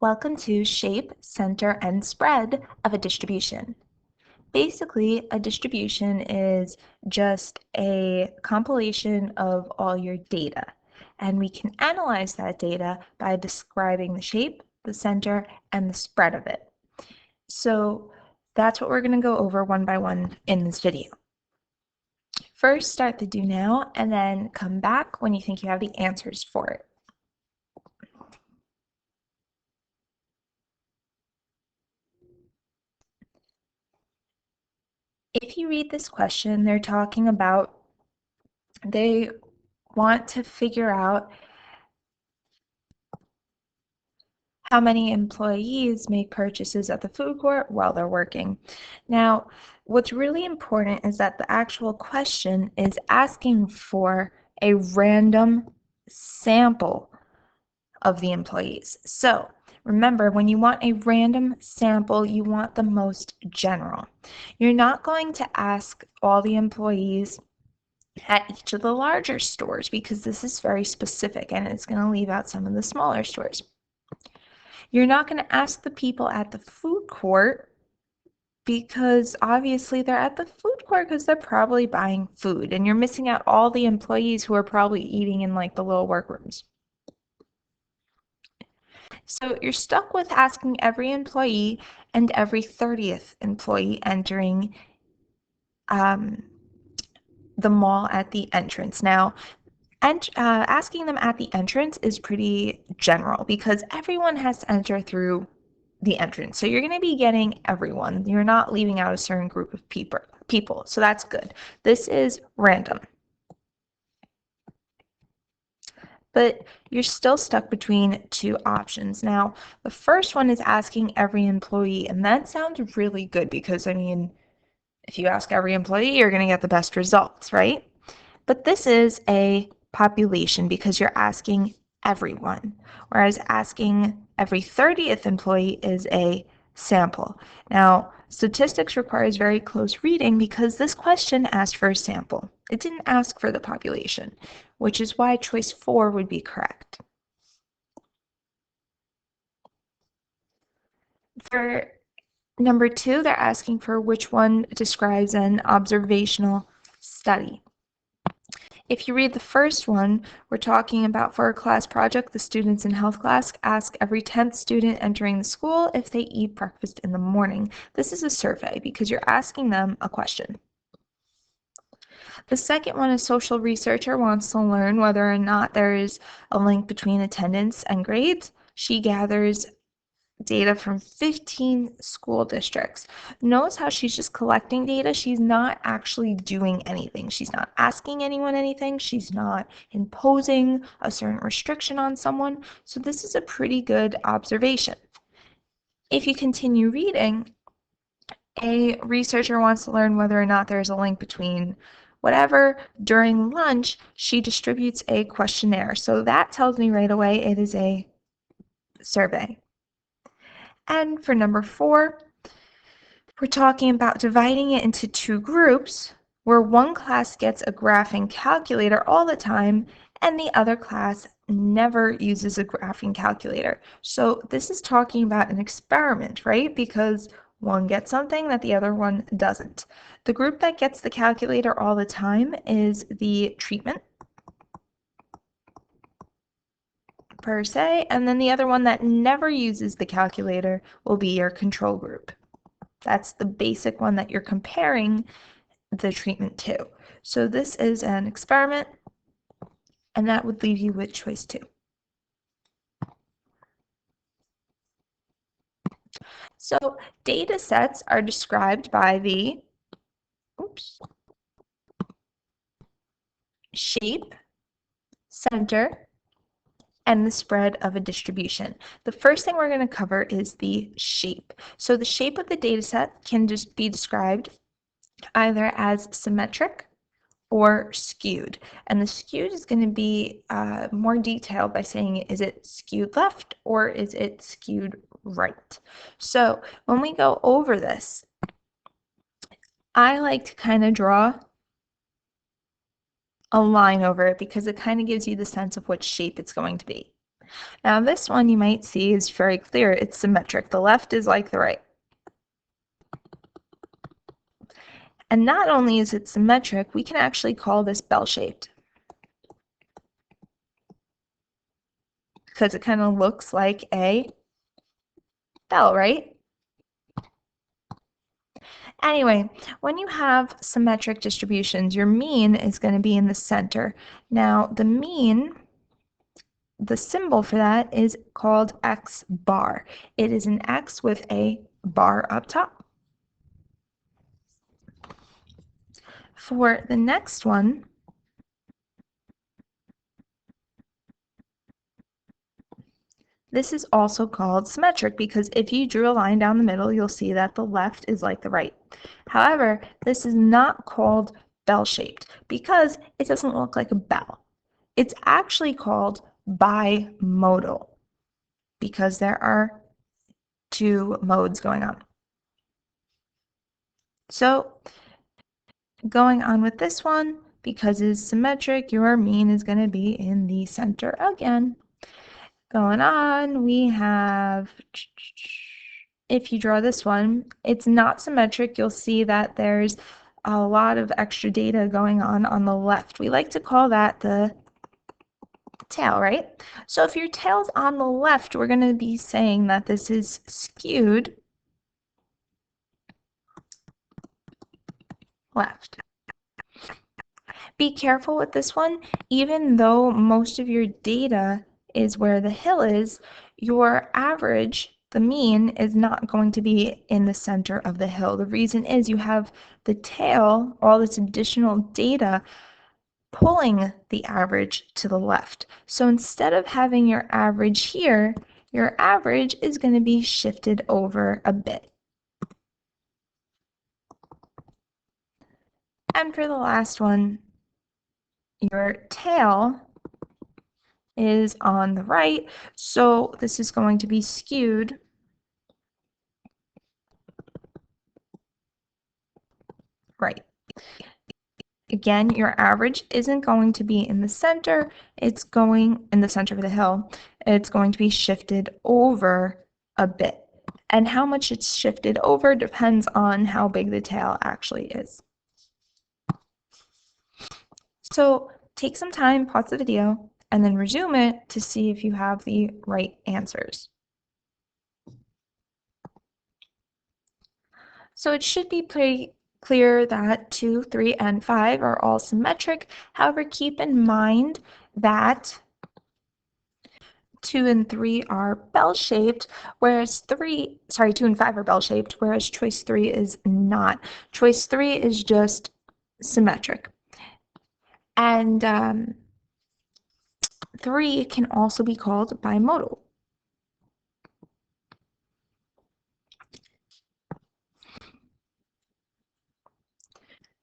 Welcome to Shape, Center, and Spread of a Distribution. Basically, a distribution is just a compilation of all your data, and we can analyze that data by describing the shape, the center, and the spread of it. So that's what we're going to go over one by one in this video. First, start the do now, and then come back when you think you have the answers for it. If you read this question, they're talking about, they want to figure out how many employees make purchases at the food court while they're working. Now, what's really important is that the actual question is asking for a random sample of the employees. So remember, when you want a random sample, you want the most general. You're not going to ask all the employees at each of the larger stores because this is very specific and it's going to leave out some of the smaller stores. You're not going to ask the people at the food court because obviously they're at the food court because they're probably buying food, and you're missing out all the employees who are probably eating in like the little workrooms. So you're stuck with asking every employee and every 30th employee entering the mall at the entrance. Now, and asking them at the entrance is pretty general because everyone has to enter through the entrance. So you're going to be getting everyone. You're not leaving out a certain group of people. So that's good. This is random. But you're still stuck between two options. Now, the first one is asking every employee, and that sounds really good because, I mean, if you ask every employee, you're going to get the best results, right? But this is a population because you're asking everyone, whereas asking every 30th employee is a sample. Now, statistics requires very close reading because this question asked for a sample. It didn't ask for the population, which is why choice 4 would be correct. For number 2, they're asking for which one describes an observational study. If you read the first one, we're talking about for a class project, the students in health class ask every 10th student entering the school if they eat breakfast in the morning. This is a survey because you're asking them a question. The second one, a social researcher wants to learn whether or not there is a link between attendance and grades. She gathers data from 15 school districts. Notice how she's just collecting data. She's not actually doing anything. She's not asking anyone anything. She's not imposing a certain restriction on someone. So this is a pretty good observation. If you continue reading, a researcher wants to learn whether or not there's a link between whatever. During lunch, she distributes a questionnaire. So that tells me right away it is a survey. And for number 4, we're talking about dividing it into 2 groups where one class gets a graphing calculator all the time and the other class never uses a graphing calculator. So this is talking about an experiment, right? Because one gets something that the other one doesn't. The group that gets the calculator all the time is the treatment per se, and then the other one that never uses the calculator will be your control group. That's the basic one that you're comparing the treatment to. So this is an experiment, and that would leave you with choice 2. So data sets are described by the shape, center, and the spread of a distribution. The first thing we're going to cover is the shape. So the shape of the data set can just be described either as symmetric or skewed. And the skewed is going to be more detailed by saying, is it skewed left or is it skewed right? So when we go over this, I like to kind of draw a line over it because it kind of gives you the sense of what shape it's going to be. Now this one you might see is very clear. It's symmetric. The left is like the right. And not only is it symmetric, we can actually call this bell-shaped, because it kind of looks like a bell, right? Anyway, when you have symmetric distributions, your mean is going to be in the center. Now, the mean, the symbol for that is called x bar. It is an x with a bar up top. For the next one, this is also called symmetric because if you drew a line down the middle, you'll see that the left is like the right. However, this is not called bell-shaped because it doesn't look like a bell. It's actually called bimodal because there are two modes going on. So going on with this one, because it's symmetric, your mean is going to be in the center again. Going on, we have, if you draw this one, it's not symmetric. You'll see that there's a lot of extra data going on the left. We like to call that the tail, right? So if your tail's on the left, we're going to be saying that this is skewed left. Be careful with this one. Even though most of your data is where the hill is, your average, the mean, is not going to be in the center of the hill. The reason is you have the tail, all this additional data, pulling the average to the left. So instead of having your average here, your average is going to be shifted over a bit. And for the last one, your tail is on the right, so this is going to be skewed right. Again, your average isn't going to be in the center, it's going in the center of the hill. It's going to be shifted over a bit. And how much it's shifted over depends on how big the tail actually is. So take some time, pause the video, and then resume it to see if you have the right answers. So it should be pretty clear that 2, 3, and 5 are all symmetric. However, keep in mind that 2 and 3 are bell-shaped, whereas 2 and 5 are bell-shaped, whereas choice 3 is not. Choice 3 is just symmetric. And 3 can also be called bimodal.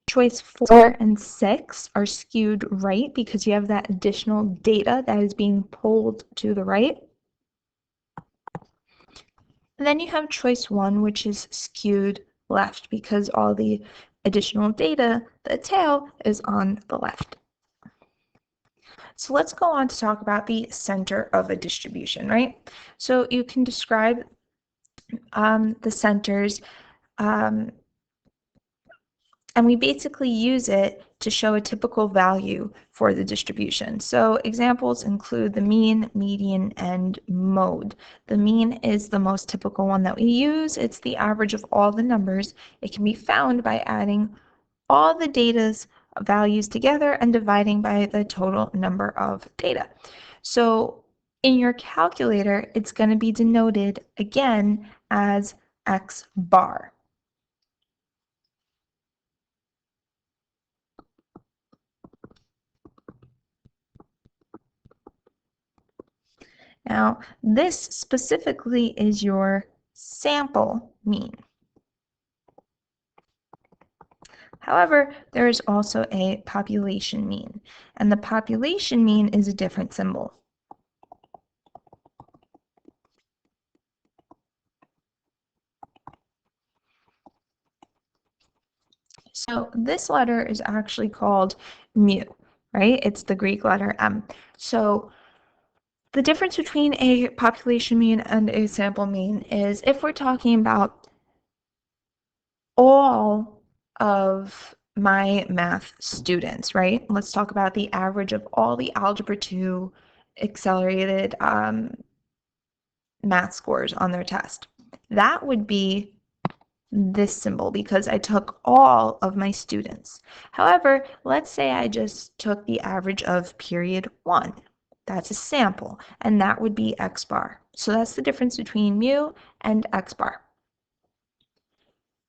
Choice 4 and 6 are skewed right because you have that additional data that is being pulled to the right. And then you have choice 1, which is skewed left because all the additional data, the tail, is on the left. So let's go on to talk about the center of a distribution, right? So you can describe the centers, and we basically use it to show a typical value for the distribution. So examples include the mean, median, and mode. The mean is the most typical one that we use. It's the average of all the numbers. It can be found by adding all the data's values together and dividing by the total number of data. So in your calculator, it's going to be denoted again as x bar. Now, this specifically is your sample mean. However, there is also a population mean, and the population mean is a different symbol. So this letter is actually called mu, right? It's the Greek letter m. So The difference between a population mean and a sample mean is if we're talking about all of my math students, right? Let's talk about the average of all the Algebra 2 accelerated math scores on their test. That would be this symbol because I took all of my students. However, let's say I just took the average of period 1. That's a sample, and that would be x bar. So that's the difference between mu and x bar.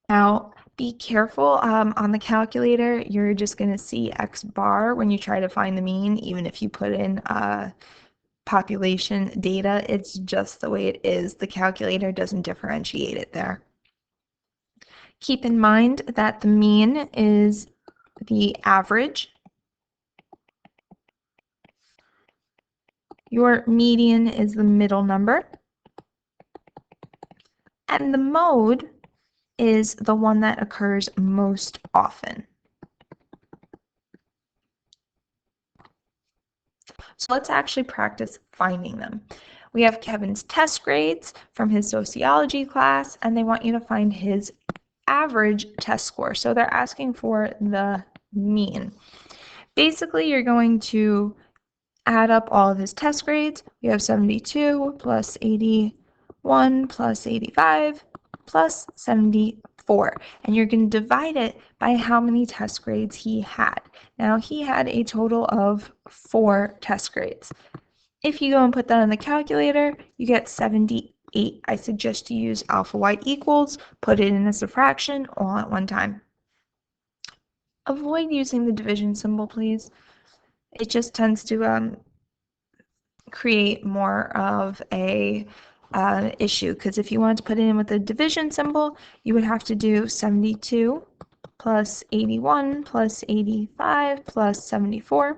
Now, be careful on the calculator. You're just going to see x bar when you try to find the mean, even if you put in population data. It's just the way it is. The calculator doesn't differentiate it there. Keep in mind that the mean is the average. Your median is the middle number. And the mode is the one that occurs most often. So let's actually practice finding them. We have Kevin's test grades from his sociology class, and they want you to find his average test score. So they're asking for the mean. Basically, you're going to add up all of his test grades. We have 72 plus 81 plus 85 plus 74. And you're going to divide it by how many test grades he had. Now, he had a total of 4 test grades. If you go and put that in the calculator, you get 78. I suggest you use alpha y equals, put it in as a fraction all at one time. Avoid using the division symbol, please. It just tends to create more of a issue, because if you wanted to put it in with the division symbol, you would have to do 72 plus 81 plus 85 plus 74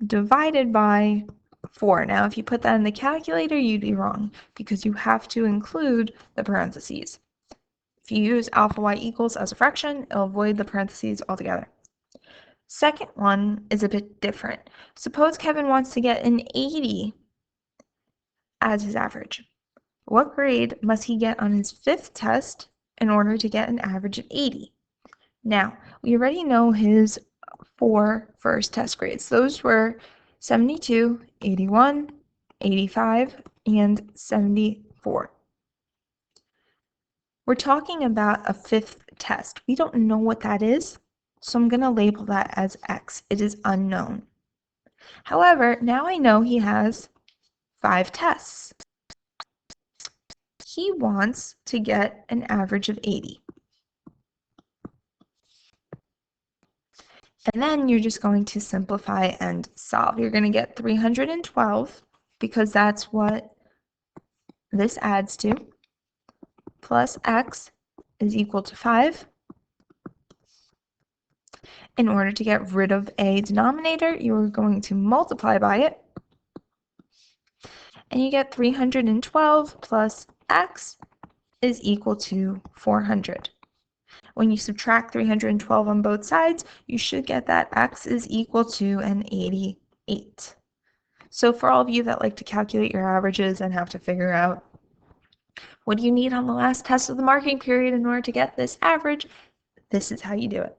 divided by 4. Now, if you put that in the calculator, you'd be wrong because you have to include the parentheses. If you use alpha y equals as a fraction, it'll avoid the parentheses altogether. Second one is a bit different. Suppose Kevin wants to get an 80 as his average. What grade must he get on his 5th test in order to get an average of 80? Now, we already know his 4 first test grades. Those were 72, 81, 85, and 74. We're talking about a 5th test. We don't know what that is, so I'm going to label that as X. It is unknown. However, now I know he has 5 tests. He wants to get an average of 80. And then you're just going to simplify and solve. You're going to get 312 because that's what this adds to, plus x is equal to 5. In order to get rid of a denominator, you're going to multiply by it. And you get 312 plus x is equal to 400. When you subtract 312 on both sides, you should get that x is equal to an 88. So for all of you that like to calculate your averages and have to figure out what do you need on the last test of the marking period in order to get this average, this is how you do it.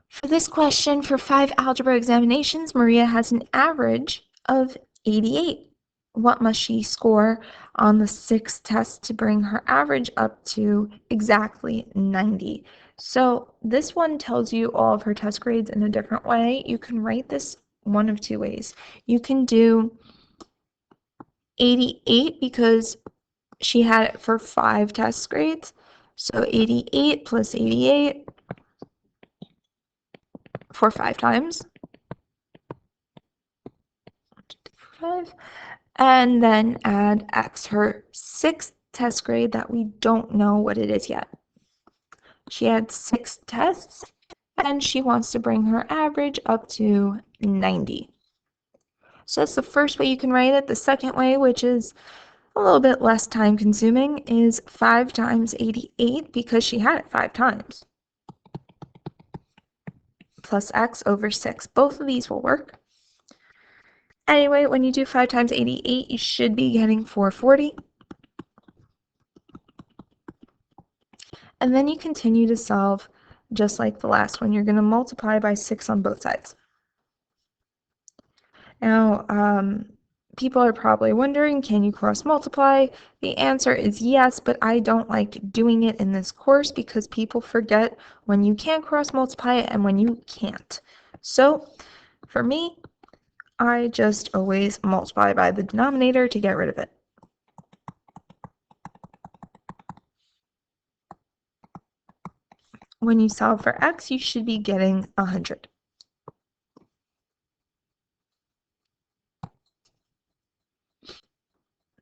For this question, for 5 algebra examinations, Maria has an average of 88. What must she score on the 6th test to bring her average up to exactly 90? So this one tells you all of her test grades in a different way. You can write this one of 2 ways. You can do 88 because she had it for 5 test grades. So 88 plus 88 for 5 times. 5. And then add x, her 6th test grade that we don't know what it is yet. She had 6 tests, and she wants to bring her average up to 90. So that's the first way you can write it. The second way, which is a little bit less time consuming, is 5 times 88 because she had it 5 times. plus x over 6. Both of these will work. Anyway, when you do 5 times 88, you should be getting 440. And then you continue to solve just like the last one. You're going to multiply by 6 on both sides. Now, people are probably wondering, can you cross multiply? The answer is yes, but I don't like doing it in this course because people forget when you can cross multiply and when you can't. So for me, I just always multiply by the denominator to get rid of it. When you solve for x, you should be getting 100.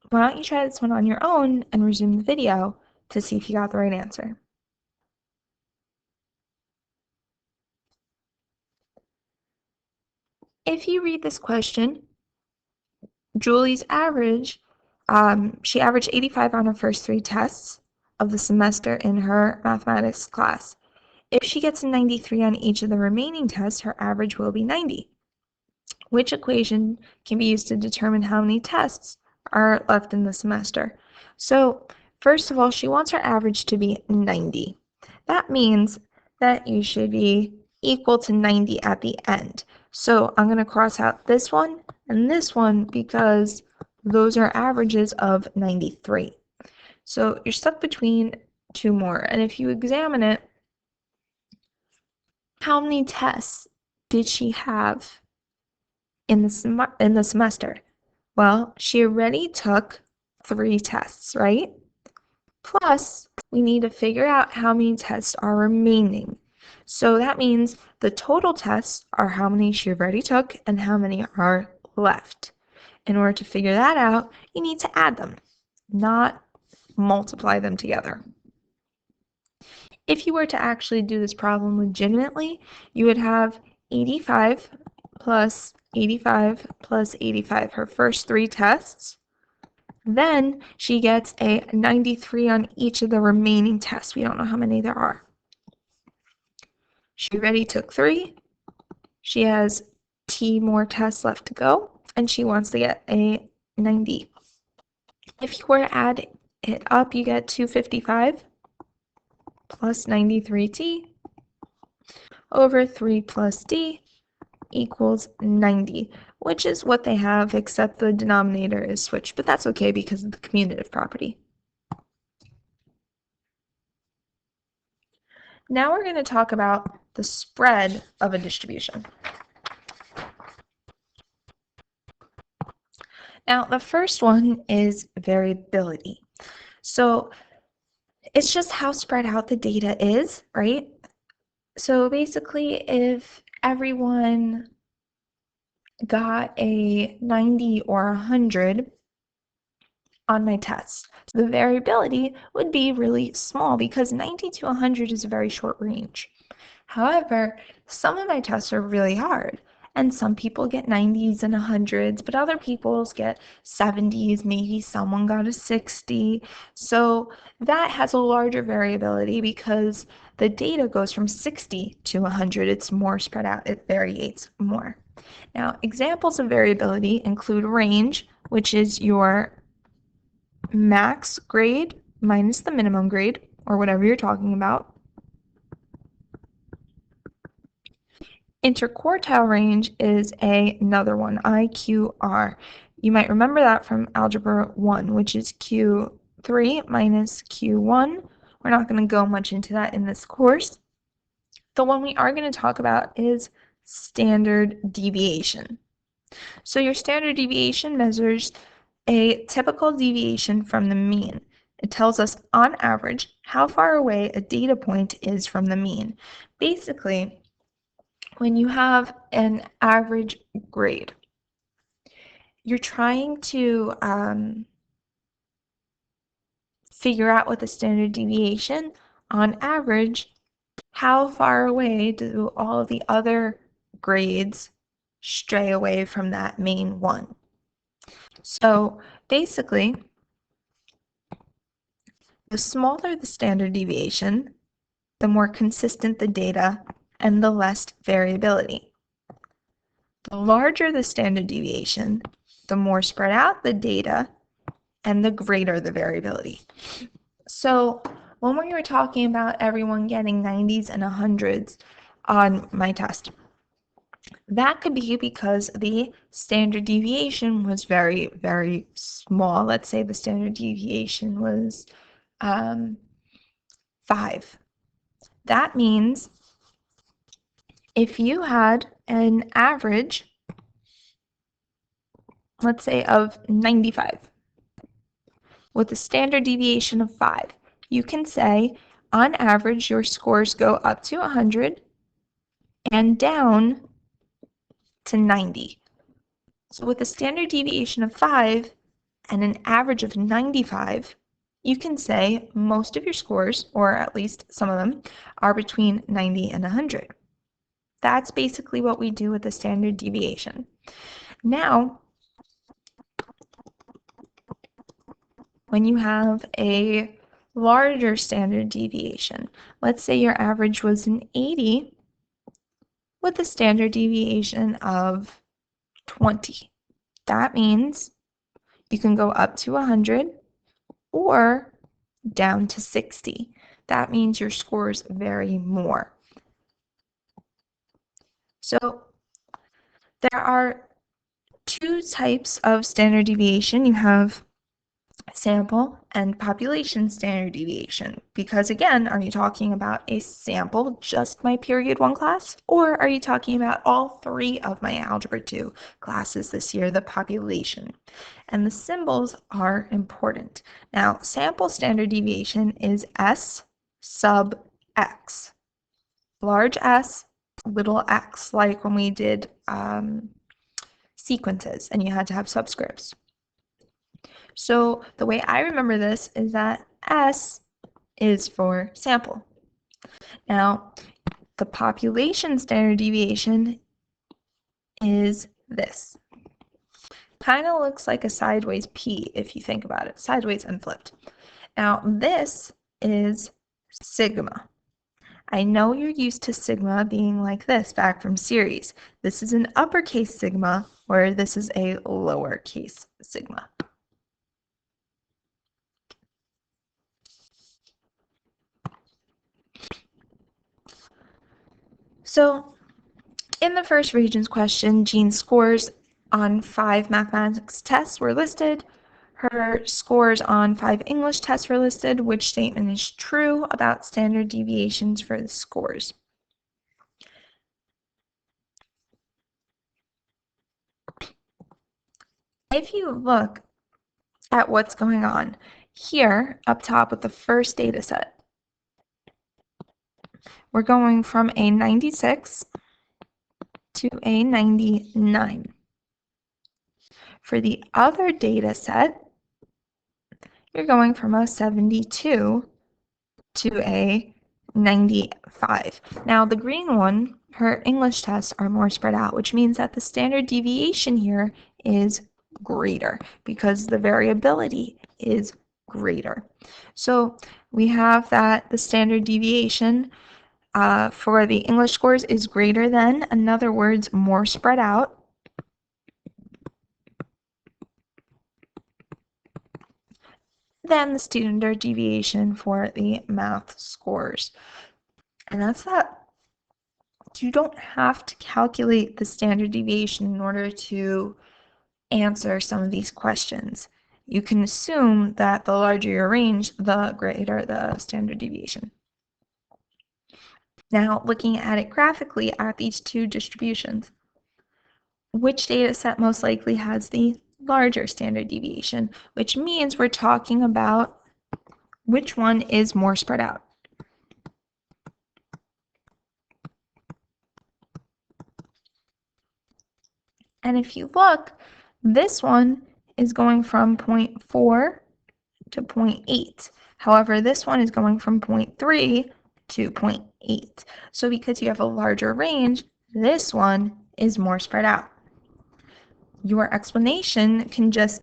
Why don't you try this one on your own and resume the video to see if you got the right answer. If you read this question, Julie's average, she averaged 85 on her first 3 tests of the semester in her mathematics class. If she gets a 93 on each of the remaining tests, her average will be 90. Which equation can be used to determine how many tests are left in the semester? So first of all, she wants her average to be 90. That means that you should be equal to 90 at the end. So I'm going to cross out this one and this one because those are averages of 93. So you're stuck between 2 more. And if you examine it, how many tests did she have in the semester? Well, she already took 3 tests, right? Plus, we need to figure out how many tests are remaining. So that means the total tests are how many she already took and how many are left. In order to figure that out, you need to add them, not multiply them together. If you were to actually do this problem legitimately, you would have 85 plus 85 plus 85, her first 3 tests. Then she gets a 93 on each of the remaining tests. We don't know how many there are. She already took 3. She has T more tests left to go, and she wants to get a 90. If you were to add it up, you get 255 plus 93T over 3 plus D equals 90, which is what they have, except the denominator is switched, but that's okay because of the commutative property. Now we're going to talk about the spread of a distribution. Now, the first one is variability. So it's just how spread out the data is, right? So basically, if everyone got a 90 or 100 on my tests, the variability would be really small because 90 to 100 is a very short range. However, some of my tests are really hard, and some people get 90s and 100s, but other people get 70s, maybe someone got a 60. So that has a larger variability because the data goes from 60 to 100. It's more spread out. It varies more. Now, examples of variability include range, which is your max grade minus the minimum grade, or whatever you're talking about. Interquartile range is another one, IQR. You might remember that from Algebra 1, which is Q3 minus Q1. We're not going to go much into that in this course. The one we are going to talk about is standard deviation. So your standard deviation measures a typical deviation from the mean. It tells us, on average, how far away a data point is from the mean. Basically, when you have an average grade, you're trying to figure out what the standard deviation, on average, how far away do all of the other grades stray away from that main one. So basically, the smaller the standard deviation, the more consistent the data and the less variability. The larger the standard deviation, the more spread out the data, and the greater the variability. So when we were talking about everyone getting 90s and 100s on my test, that could be because the standard deviation was very, very small. Let's say the standard deviation was 5. That means if you had an average, let's say of 95, with a standard deviation of 5, you can say on average your scores go up to 100 and down to 90. So with a standard deviation of 5 and an average of 95, you can say most of your scores, or at least some of them, are between 90 and 100. That's basically what we do with the standard deviation. Now, when you have a larger standard deviation, let's say your average was an 80 with a standard deviation of 20. That means you can go up to 100 or down to 60. That means your scores vary more. So there are two types of standard deviation. You have sample and population standard deviation, because again, are you talking about a sample, just my period 1 class, or are you talking about all 3 of my algebra 2 classes this year, the population? And the symbols are important. Now, sample standard deviation is S sub x, large S, little x, like when we did sequences and you had to have subscripts. So the way I remember this is that S is for sample. Now, the population standard deviation is this. Kind of looks like a sideways P if you think about it, sideways and flipped. Now, this is sigma. I know you're used to sigma being like this back from series. This is an uppercase sigma, where this is a lowercase sigma. So in the first Regents question, Jean's scores on 5 mathematics tests were listed. Her scores on 5 English tests were listed. Which statement is true about standard deviations for the scores? If you look at what's going on here up top with the first data set, we're going from a 96 to a 99. For the other data set, you're going from a 72 to a 95. Now the green one, her English tests are more spread out, which means that the standard deviation here is greater because the variability is greater. So we have that the standard deviation for the English scores is greater than, in other words, more spread out. Than the standard deviation for the math scores. And that's that. You don't have to calculate the standard deviation in order to answer some of these questions. You can assume that the larger your range, the greater the standard deviation. Now, looking at it graphically at these two distributions, which data set most likely has the larger standard deviation, which means we're talking about which one is more spread out. And if you look, this one is going from 0.4 to 0.8. However, this one is going from 0.3 to 0.8. So because you have a larger range, this one is more spread out. Your explanation can just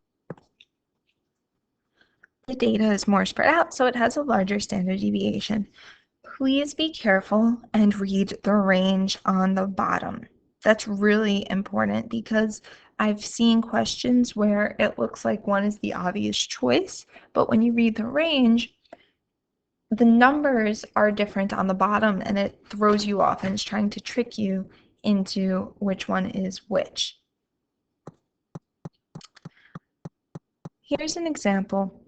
the data is more spread out, so it has a larger standard deviation. Please be careful and read the range on the bottom. That's really important because I've seen questions where it looks like one is the obvious choice, but when you read the range, the numbers are different on the bottom and it throws you off and it's trying to trick you into which one is which. Here's an example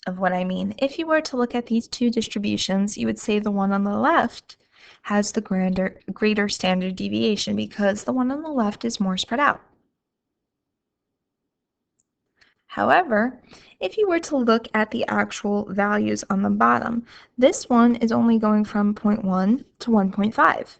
of what I mean. If you were to look at these two distributions, you would say the one on the left has the greater standard deviation because the one on the left is more spread out. However, if you were to look at the actual values on the bottom, this one is only going from 0.1 to 1.5.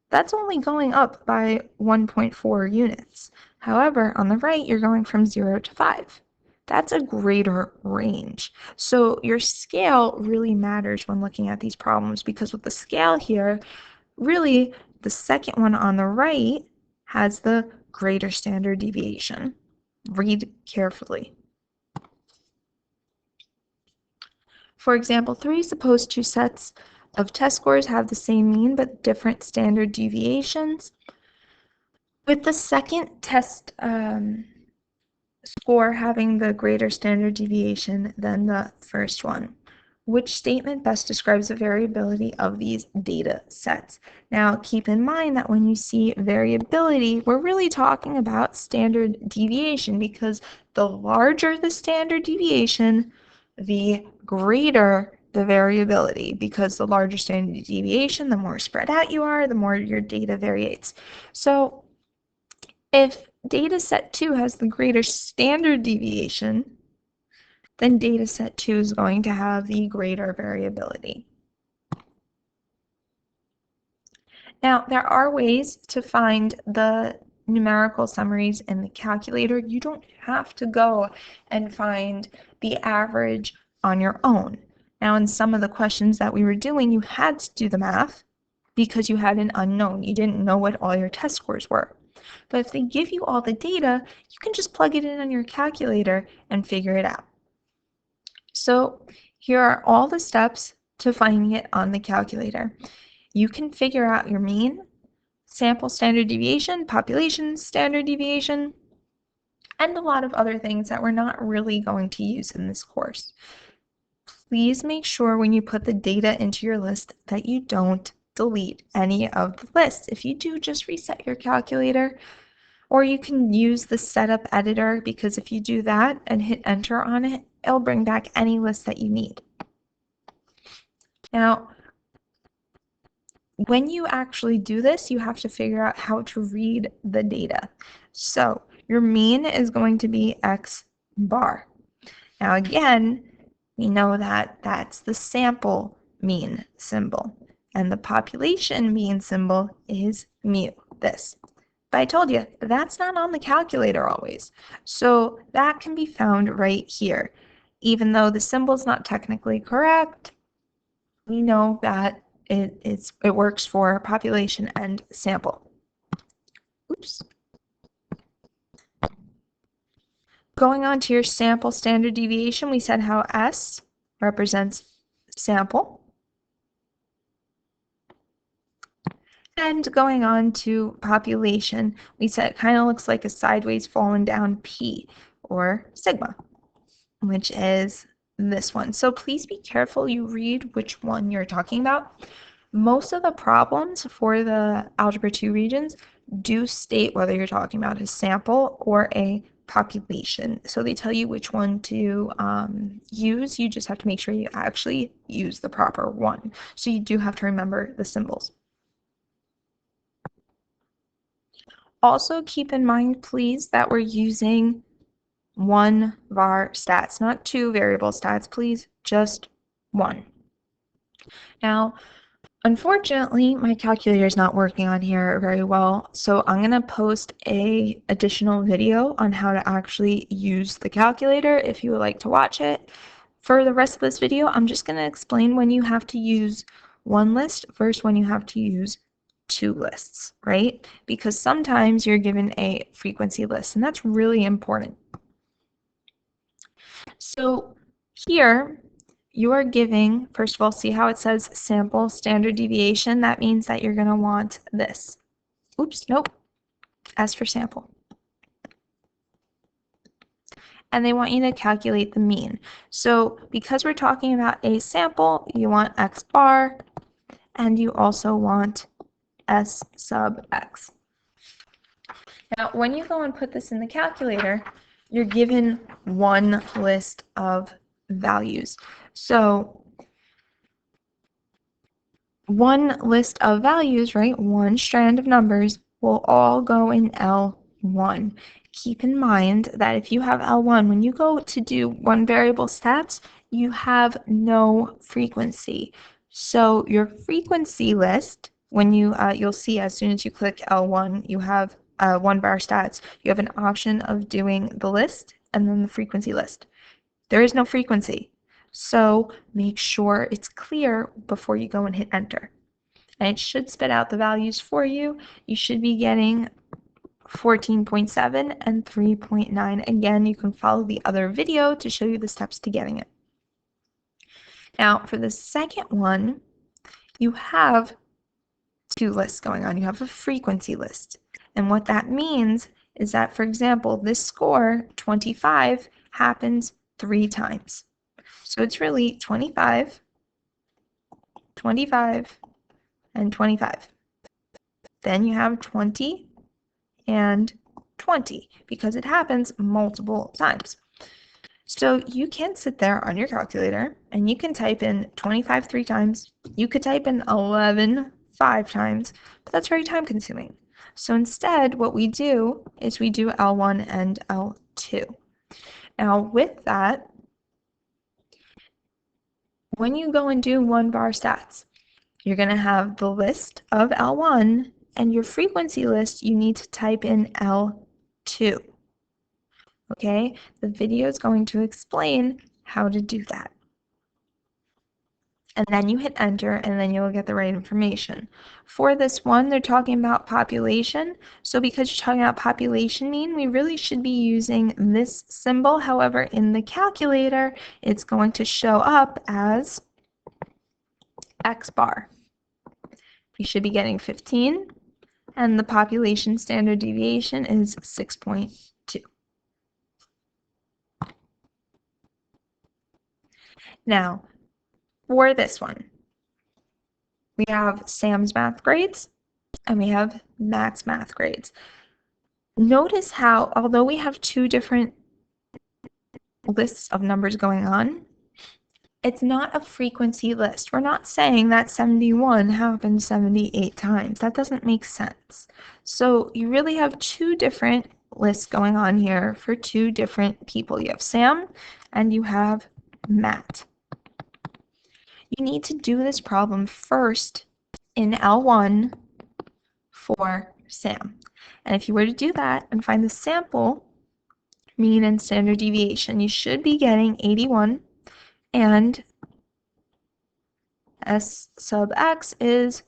That's only going up by 1.4 units. However, on the right, you're going from 0 to 5. That's a greater range. So your scale really matters when looking at these problems because with the scale here, really the second one on the right has the greater standard deviation. Read carefully. For example 3, suppose two sets of test scores have the same mean but different standard deviations. With the second test score having the greater standard deviation than the first one, which statement best describes the variability of these data sets? Now, keep in mind that when you see variability, we're really talking about standard deviation because the larger the standard deviation, the greater the variability, because the larger standard deviation, the more spread out you are, the more your data varies. So if data set 2 has the greater standard deviation, then data set 2 is going to have the greater variability. Now, there are ways to find the numerical summaries in the calculator. You don't have to go and find the average on your own. Now, in some of the questions that we were doing, you had to do the math because you had an unknown. You didn't know what all your test scores were. But if they give you all the data, you can just plug it in on your calculator and figure it out. So here are all the steps to finding it on the calculator. You can figure out your mean, sample standard deviation, population standard deviation, and a lot of other things that we're not really going to use in this course. Please make sure when you put the data into your list that you don't delete any of the lists. If you do, just reset your calculator. Or you can use the setup editor because if you do that and hit enter on it, it'll bring back any list that you need. Now, when you actually do this, you have to figure out how to read the data. So your mean is going to be X bar. Now again, we know that that's the sample mean symbol, and the population mean symbol is mu, this. But I told you, that's not on the calculator always. So that can be found right here. Even though the symbol is not technically correct, we know that it works for population and sample. Oops. Going on to your sample standard deviation, we said how S represents sample. And going on to population, we said it kind of looks like a sideways falling down P, or sigma, which is this one. So please be careful you read which one you're talking about. Most of the problems for the Algebra 2 regions do state whether you're talking about a sample or a population. So they tell you which one to use. You just have to make sure you actually use the proper one. So you do have to remember the symbols. Also keep in mind, please, that we're using one var stats, not two variable stats, please, just one. Now, unfortunately, my calculator is not working on here very well, so I'm going to post an additional video on how to actually use the calculator if you would like to watch it. For the rest of this video, I'm just going to explain when you have to use one list versus when you have to use two lists, right? Because sometimes you're given a frequency list, and that's really important. So here, you are giving, first of all, see how it says sample standard deviation? That means that you're going to want this. Oops, nope. S for sample. And they want you to calculate the mean. So because we're talking about a sample, you want x bar, and you also want s sub x. Now, when you go and put this in the calculator, you're given one list of values. So one list of values, right, one strand of numbers will all go in L1. Keep in mind that if you have L1, when you go to do one variable stats, you have no frequency. So your frequency list, when you'll see as soon as you click L1, you have one bar stats. You have an option of doing the list and then the frequency list. There is no frequency. So make sure it's clear before you go and hit enter. And it should spit out the values for you. You should be getting 14.7 and 3.9. Again, you can follow the other video to show you the steps to getting it. Now, for the second one, you have two lists going on. You have a frequency list. And what that means is that, for example, this score, 25, happens 3 times. So it's really 25, 25, and 25. Then you have 20 and 20 because it happens multiple times. So you can sit there on your calculator and you can type in 25 3 times. You could type in 11 5 times, but that's very time consuming. So instead, what we do is we do L1 and L2. Now with that, when you go and do one bar stats, you're going to have the list of L1 and your frequency list, you need to type in L2. Okay, the video is going to explain how to do that. And then you hit enter and then you'll get the right information. For this one, they're talking about population. So because you're talking about population mean, we really should be using this symbol. However, in the calculator, it's going to show up as X bar. You should be getting 15, and the population standard deviation is 6.2. Now, for this one, we have Sam's math grades and we have Matt's math grades. Notice how, although we have two different lists of numbers going on, it's not a frequency list. We're not saying that 71 happened 78 times. That doesn't make sense. So you really have two different lists going on here for two different people. You have Sam and you have Matt. You need to do this problem first in L1 for Sam. And if you were to do that and find the sample mean and standard deviation, you should be getting 81, and S sub x is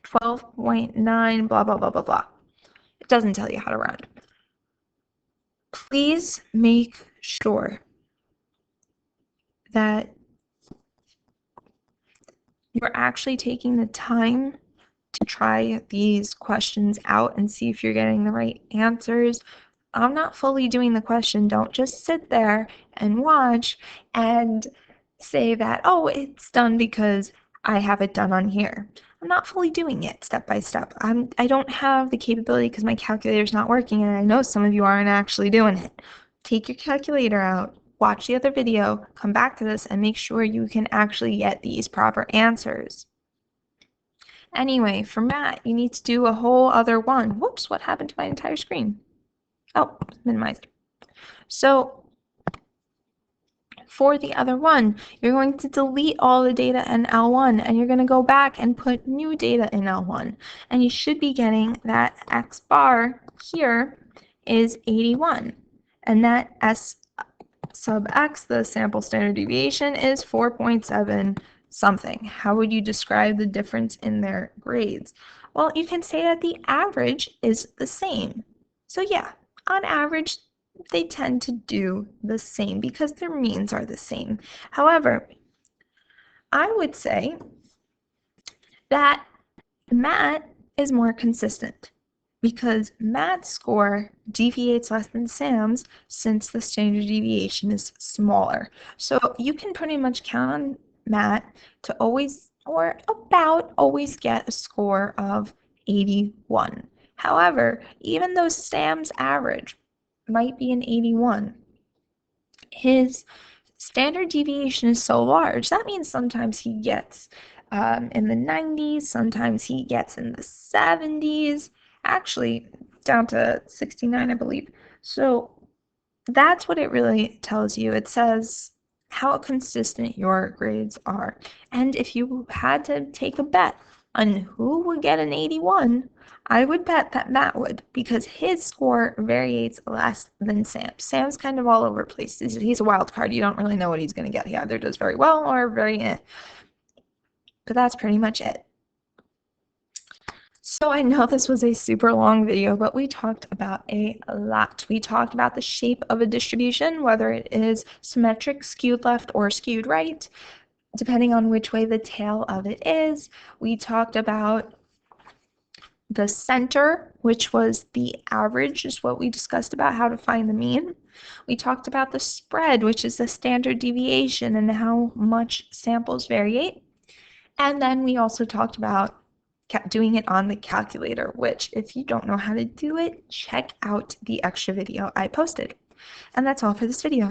12.9, blah, blah, blah, blah, blah. It doesn't tell you how to round. Please make sure that you're actually taking the time to try these questions out and see if you're getting the right answers. I'm not fully doing the question. Don't just sit there and watch and say that, oh, it's done because I have it done on here. I'm not fully doing it step by step. I don't have the capability because my calculator's not working, and I know some of you aren't actually doing it. Take your calculator out, watch the other video, come back to this, and make sure you can actually get these proper answers. Anyway, for Matt, you need to do a whole other one. Whoops, what happened to my entire screen? Oh, minimized. So for the other one, you're going to delete all the data in L1 and you're going to go back and put new data in L1. And you should be getting that X bar here is 81. And that S sub X, the sample standard deviation, is 4.7 something. How would you describe the difference in their grades? Well, you can say that the average is the same. So yeah, on average, they tend to do the same because their means are the same. However, I would say that Matt is more consistent because Matt's score deviates less than Sam's since the standard deviation is smaller. So you can pretty much count on Matt to always or about always get a score of 81. However, even though Sam's average might be an 81, his standard deviation is so large. That means sometimes he gets in the 90s, sometimes he gets in the 70s, actually down to 69, I believe. So that's what it really tells you. It says how consistent your grades are. And if you had to take a bet on who would get an 81, I would bet that Matt would because his score variates less than Sam's. Sam's kind of all over the place. He's a wild card. You don't really know what he's going to get. He either does very well or very eh. But that's pretty much it. So I know this was a super long video, but we talked about a lot. We talked about the shape of a distribution, whether it is symmetric, skewed left, or skewed right, depending on which way the tail of it is. We talked about the center, which was the average, is what we discussed about how to find the mean. We talked about the spread, which is the standard deviation and how much samples variate. And then we also talked about doing it on the calculator, which if you don't know how to do it, check out the extra video I posted. And that's all for this video.